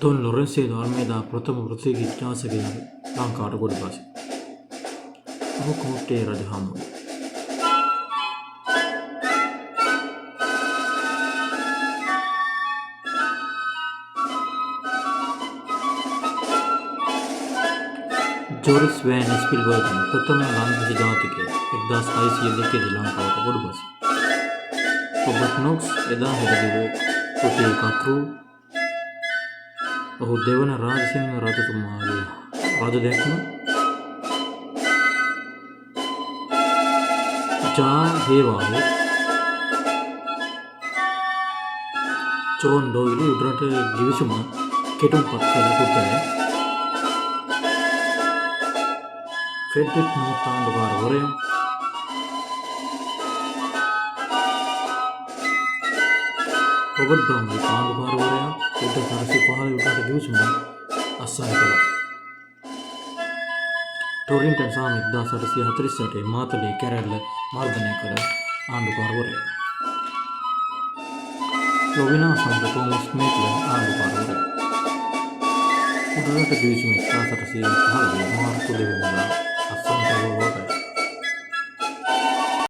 Don Lorenzo de Almeida ප්‍රථම පෘථිවි ඉතිහාසකයාද ලංකාවට ගොඩ බසි. ඔහු කෝට්ටේ රජ හමුවේ. ජෝරිස් වෑන් ස්පිල්බර්ග් ප්‍රථම ලන්දේසි ජාතිකයා 1602 දී ලංකාවට ගොඩ බසි. රොබර්ට් නොක්ස් එදා හෙළිදෙව් පොතේ කතෘ ඔහු දෙවන රාජසිංහ රජතුමාගේ රජ දැක්ම ජාන් හේවාලේ ජෝන් ඩොයිලි උඩරට ගිවිසුම කෙටුම්පත් කළ පුද්ගලයා ෆ්‍රෙඩරික් නෝත් ආණ්ඩුකාරවරයා රොබර්ට් බ්‍රවුන් ආණ්ඩුකාරවරයා 1915 උඩරට ගිවිසුම අත්සන් කළා. ටොරින්ටන් සාමි 1848 මාතලේ කැරැල්ල මර්දනය කළ ආණ්ඩුකාරවරයා. ලොවිනා සමග තෝමස් මේට්ලන් ආණ්ඩුකාරවරයා. උඩරට ගිවිසුම 1815 මාර්තු 2 වෙනිදා අත්සන් කළ බවයි.